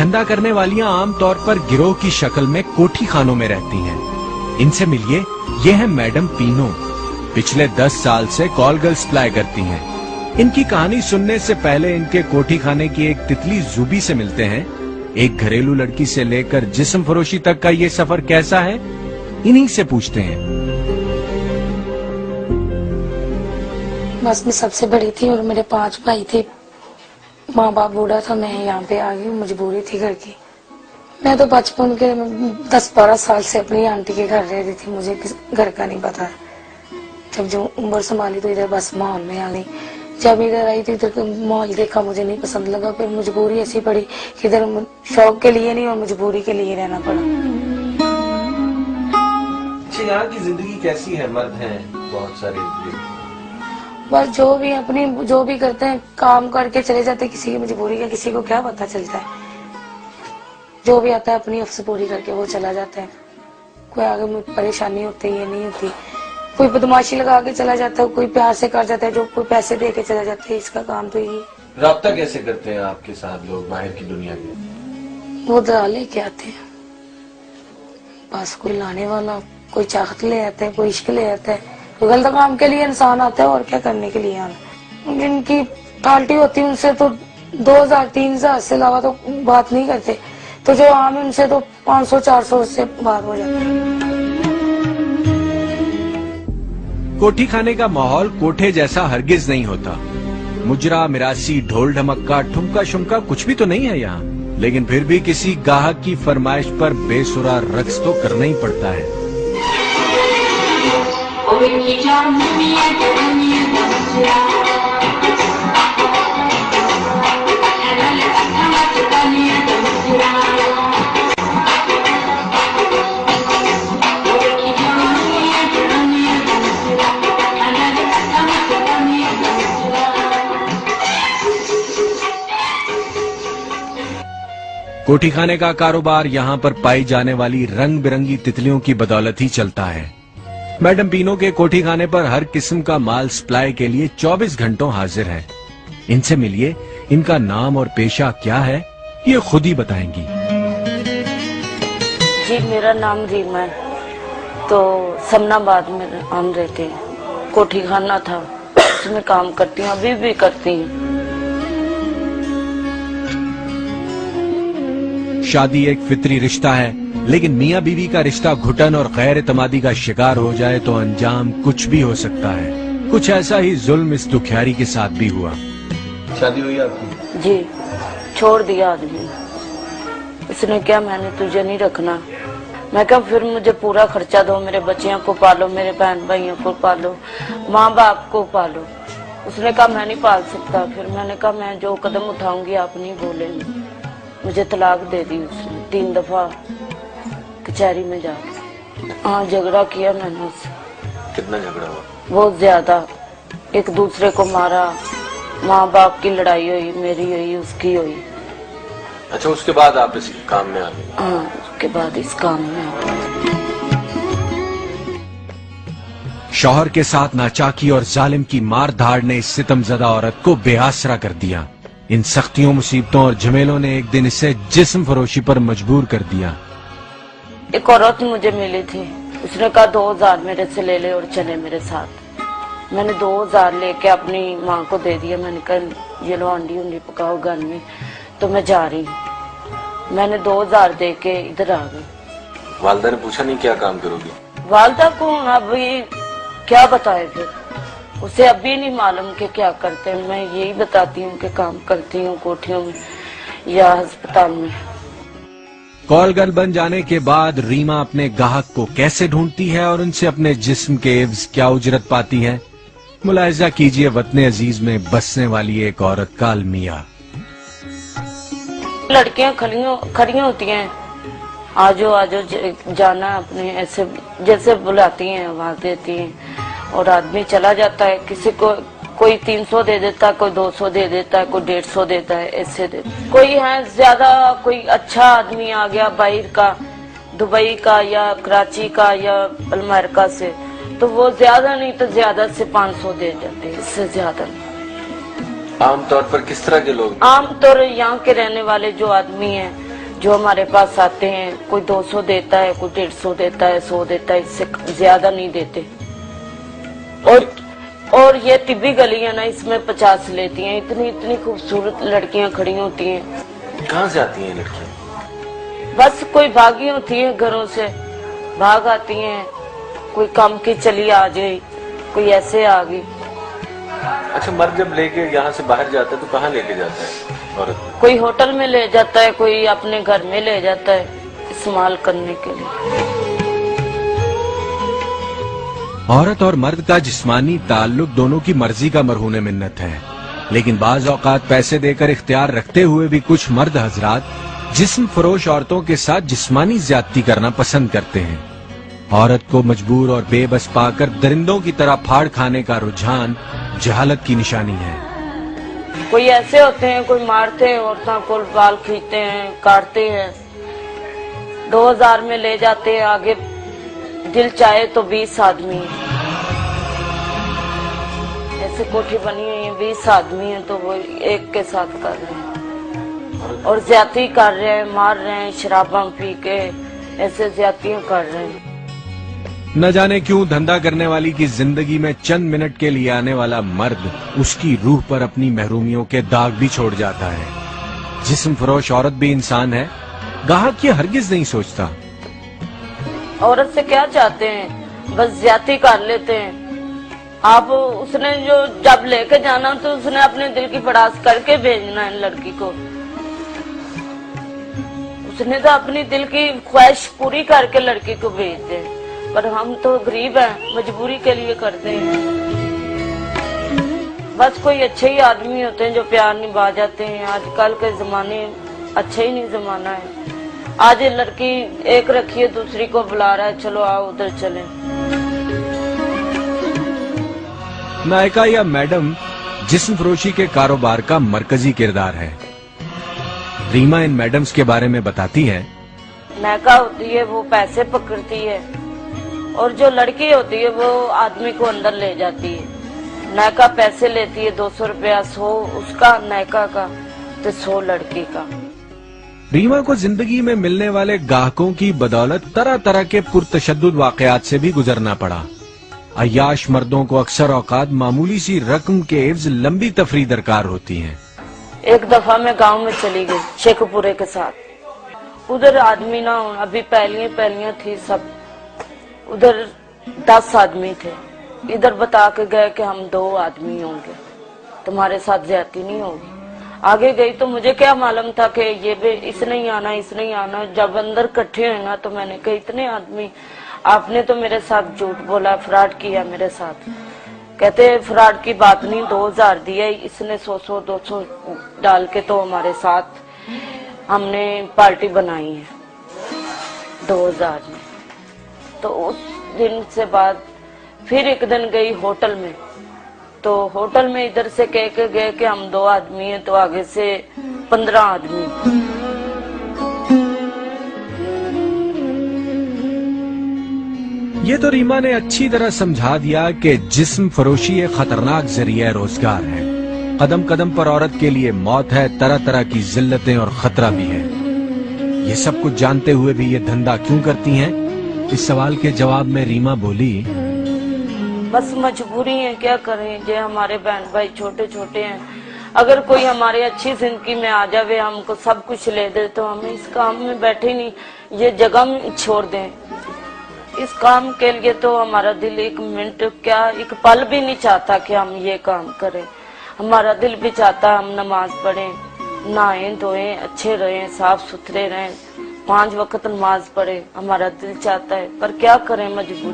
धंधा करने वालियां आमतौर पर गिरोह की शक्ल में कोठी खानों में रहती हैं। इनसे मिलिए, ये है मैडम पीनो। पिछले 10 साल से कॉल गर्ल सप्लाई करती हैं। इनकी कहानी सुनने से पहले इनके कोठी खाने की एक तितली जूबी से मिलते हैं। एक घरेलू लड़की से लेकर जिस्म फरोशी तक का ये सफर कैसा है, इन्हीं से पूछते हैं। बस मैं सबसे बड़ी थी और मेरे 5 भाई थे। माँ बाप बूढ़ा था, मैं यहाँ पे आ गई, मजबूरी थी घर की। मैं तो बचपन के 10-12 साल से अपनी आंटी के घर रह रही थी, मुझे घर का नहीं पता। जब जो उम्र संभाली तो इधर बस माहौल में आ गई। जब इधर आई थी तो माहौल देखा, मुझे नहीं पसंद लगा। फिर मजबूरी ऐसी पड़ी कि इधर शौक के लिए नहीं और मजबूरी के लिए रहना पड़ा। अच्छा, यहाँ की जिंदगी कैसी है? मर्द हैं बहुत सारे, बस जो भी करते हैं काम करके चले जाते हैं। किसी की मजबूरी का किसी को क्या पता चलता है। जो भी आता है अपनी अफस पूरी करके वो चला जाता है। कोई आगे परेशानी होती है, ये नहीं होती। कोई बदमाशी लगा के चला जाता है, कोई प्यार से कर जाता है, जो कोई पैसे दे के चला जाता है। इसका काम तो यही। राब्ता कैसे करते हैं आपके साथ लोग बाहर की दुनिया के? वो दरा लेके आते हैं, बस कोई लाने वाला, कोई चाहत ले आता है, कोई इश्क ले आता है। तो गलत काम के लिए इंसान आता है और क्या करने के लिए आना। जिनकी फाल्टी होती है उनसे तो 2000-3000 से अलावा तो बात नहीं करते। तो जो आम है उनसे तो 500-400 से बात हो जाती है। कोठी खाने का माहौल कोठे जैसा हरगिज नहीं होता। मुजरा, मिरासी, ढोल ढमक्का, ठुमका शुमका कुछ भी तो नहीं है यहाँ। लेकिन फिर भी किसी गाहक की फरमाइश पर बेसुरा रक्स तो करना ही पड़ता है। कोठी खाने का कारोबार यहाँ पर पाई जाने वाली रंग बिरंगी तितलियों की बदौलत ही चलता है। मैडम पीनो के कोठी खाने पर हर किस्म का माल सप्लाई के लिए 24 घंटों हाजिर है। इनसे मिलिए, इनका नाम और पेशा क्या है, ये खुद ही बताएंगी। जी, मेरा नाम रीमा है। तो समनाबाद में हम रहते हैं। कोठी खाना था, उसमें काम करती हूँ, अभी भी करती हूँ। शादी एक फितरी रिश्ता है, लेकिन मियाँ बीवी का रिश्ता घुटन और गैर एतमादी का शिकार हो जाए तो अंजाम कुछ भी हो सकता है। कुछ ऐसा ही जुल्म इस दुखियारी के साथ भी हुआ। शादी हुई आपकी? जी, छोड़ दिया आदमी। उसने क्या, मैंने तुझे नहीं रखना। मैं क्या, फिर मुझे पूरा खर्चा दो, मेरे बच्चियों को पालो, मेरे बहन भाइयों को पालो, माँ बाप को पालो। उसने कहा मैं नहीं पाल सकता। फिर मैंने कहा मैं जो कदम उठाऊंगी आप नहीं बोलेंगे। मुझे तलाक दे दी उसने 3 दफा कचहरी में जाके। हाँ, झगड़ा किया मैंने उससे। कितना झगड़ा हुआ? बहुत ज्यादा। एक दूसरे को मारा, माँ बाप की लड़ाई हुई, मेरी हुई, उसकी हुई। अच्छा, उसके बाद आप इस काम में आ गए? हाँ, उसके बाद इस काम में आ गए। शौहर के साथ नाचाकी और जालिम की मार धाड़ ने इस सितमज़दा औरत को बेआसरा कर दिया। इन सख्तियों, मुसीबतों और झमेलों ने एक दिन इसे जिस्म फरोशी पर मजबूर कर दिया। एक औरत मुझे मिली थी, उसने कहा 2000 मेरे से ले ले और चले मेरे साथ। मैंने 2000 लेके अपनी माँ को दे दिया। मैंने कहा ये लो अंडी उंडी पकाओ घर में। तो मैं जा रही हूँ। मैंने 2000 दे के इधर आ गई। वालदा ने पूछा नहीं क्या काम करोगी? वालदा को अभी क्या बताए, फिर उसे अभी नहीं मालूम कि क्या करते हैं। मैं यही बताती हूँ कि काम करती हूँ कोठियों में या अस्पताल में। कॉल गर्ल बन जाने के बाद रीमा अपने गाहक को कैसे ढूंढती है और उनसे अपने जिस्म के एवज क्या उजरत पाती है, मुलाहिजा कीजिए वतने अजीज में बसने वाली एक औरत का अलमिया। लड़कियां खड़ी होती हैं, आजो आजो जाना अपने, ऐसे जैसे बुलाती हैं, आवाज देती हैं और आदमी चला जाता है। किसी को कोई 300 दे देता है, कोई 200 दे देता है, कोई 150 देता है, ऐसे देता है। कोई है ज्यादा, कोई अच्छा आदमी आ गया बाहर का, दुबई का या कराची का या अमेरिका से, तो वो ज्यादा नहीं तो ज्यादा से 500 दे देते हैं, इससे ज्यादा नहीं। आमतौर पर किस तरह के लोग? आमतौर यहाँ के रहने वाले जो आदमी हैं जो हमारे पास आते हैं, कोई 200 देता है, कोई 150 देता है, 100 देता है, इससे ज्यादा नहीं देते। और ये तिब्बी गली है ना, इसमें 50 लेती हैं। इतनी इतनी खूबसूरत लड़कियां खड़ी होती हैं। कहाँ से आती हैं लड़कियाँ? बस कोई भागी होती है, घरों से भाग आती हैं, कोई काम की चली आ गई, कोई ऐसे आ गई। अच्छा, मर्द जब लेके यहाँ से बाहर जाता है तो कहाँ लेके जाता है औरत को? कोई होटल में ले जाता है, कोई अपने घर में ले जाता है इस्तेमाल करने के लिए। औरत और मर्द का जिस्मानी ताल्लुक दोनों की मर्जी का मरहूने मिन्नत है, लेकिन बाज औकात पैसे देकर इख्तियार रखते हुए भी कुछ मर्द हजरात जिस्म फरोश औरतों के साथ जिस्मानी ज्यादती करना पसंद करते हैं। औरत को मजबूर और बेबस पाकर दरिंदों की तरह फाड़ खाने का रुझान जहालत की निशानी है। कोई ऐसे होते हैं, कोई मारते हैं औरतों को, बाल खींचते हैं, काटते हैं, 2000 में ले जाते हैं। आगे दिल चाहे तो 20 आदमी है, ऐसे कोठी बनी हुई है, 20 आदमी है तो वो एक के साथ कर रहे हैं और ज्यादती कर रहे हैं, मार रहे हैं, शराबा पी के ऐसे ज्यादतियां कर रहे हैं। न जाने क्यों धंधा करने वाली की जिंदगी में चंद मिनट के लिए आने वाला मर्द उसकी रूह पर अपनी महरूमियों के दाग भी छोड़ जाता है। जिस्म फरोश औरत भी इंसान है, गाहक ये हरगिज नहीं सोचता। औरत से क्या चाहते हैं, बस ज्यादती कर लेते हैं। आप उसने जो जब लेके जाना तो उसने अपने दिल की पड़ास करके भेजना है लड़की को। उसने तो अपनी दिल की ख्वाहिश पूरी करके लड़की को भेज दे, पर हम तो गरीब हैं, मजबूरी के लिए करते हैं। बस कोई अच्छे ही आदमी होते हैं जो प्यार निभा जाते हैं। आजकल के जमाने अच्छा ही नहीं जमाना है। आज लड़की एक रखी है, दूसरी को बुला रहा है, चलो आओ उधर चलें। नायका या मैडम जिस्म फरोशी के कारोबार का मरकजी किरदार है। रीमा इन मैडम्स के बारे में बताती है। नायका होती है वो पैसे पकड़ती है और जो लड़की होती है वो आदमी को अंदर ले जाती है। नायका पैसे लेती है, 200 रुपया, 100 उसका नायका का तो 100 लड़की का। रीमा को जिंदगी में मिलने वाले गाहकों की बदौलत तरह तरह के पुरतशद्दुद वाकयात से भी गुजरना पड़ा। अय्याश मर्दों को अक्सर औकात मामूली सी रकम के एवज लंबी तफरी दरकार होती है। एक दफा मैं गांव में चली गई शेखपुरे के साथ। उधर आदमी ना हो, अभी पहलियां थी सब, उधर 10 आदमी थे। इधर बता के गए कि हम 2 आदमी होंगे, तुम्हारे साथ ज्यादती नहीं होगी। आगे गई तो मुझे क्या मालूम था कि ये भी इसने ही आना, इसने ही आना। जब अंदर इकट्ठे हुए ना तो मैंने कहा इतने आदमी, आपने तो मेरे साथ झूठ बोला, फ्रॉड किया मेरे साथ। कहते फ्रॉड की बात नहीं, 2000 दिया, इसने 100 200 डाल के तो हमारे साथ हमने पार्टी बनाई है 2000 में। तो उस दिन से बाद फिर एक दिन गई होटल में, तो होटल में इधर से कह के गए कि हम 2 आदमी हैं, तो आगे से 15 आदमी। ये तो रीमा ने अच्छी तरह समझा दिया कि जिस्म फरोशी एक खतरनाक जरिया रोजगार है। कदम कदम पर औरत के लिए मौत है, तरह तरह की जिल्लतें और खतरा भी है। ये सब कुछ जानते हुए भी ये धंधा क्यों करती हैं? इस सवाल के जवाब में रीमा बोली, बस मजबूरी है, क्या करें। जो हमारे बहन भाई छोटे छोटे हैं, अगर कोई हमारी अच्छी जिंदगी में आ जावे, हमको सब कुछ ले दे, तो हम इस काम में बैठे नहीं, ये जगह में छोड़ दें। इस काम के लिए तो हमारा दिल एक मिनट क्या एक पल भी नहीं चाहता कि हम ये काम करें। हमारा दिल भी चाहता हम नमाज पढ़ें, नहाएं धोएं, अच्छे रहें, साफ सुथरे रहें, 5 वक्त नमाज पढ़े। हमारा दिल चाहता है, पर क्या करें, मजबूर।